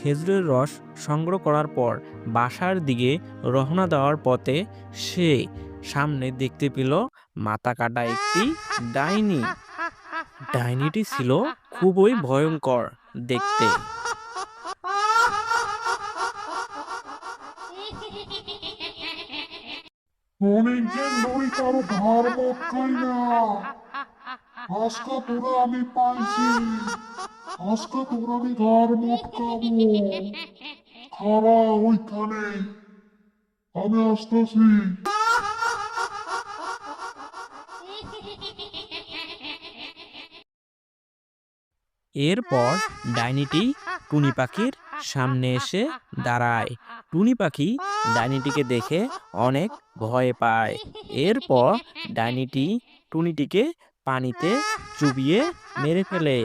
খেজুরের রস সংগ্রহ করার পর বাসার দিকে রওনা দেওয়ার পথে সে সামনে দেখতে পেল মাথা কাটা একটি ডাইনি। ডাইনিটি ছিল খুবই ভয়ঙ্কর দেখতে। অনেকদিন ধরে কারো ঘর মটকাই না, আজকে তোরা আমি পাইছি, আজকে তোরা আমি ঘর মটকাবো। খারা ওইখানে, আমি আসতেছি। এরপর ডাইনিটি টুনি পাখির সামনে এসে দাঁড়ায়। টুনি পাখি ডাইনিটিকে দেখে অনেক ভয় পায়। এরপর ডাইনিটি টুনিটিকে পানিতে চুবিয়ে মেরে ফেলে।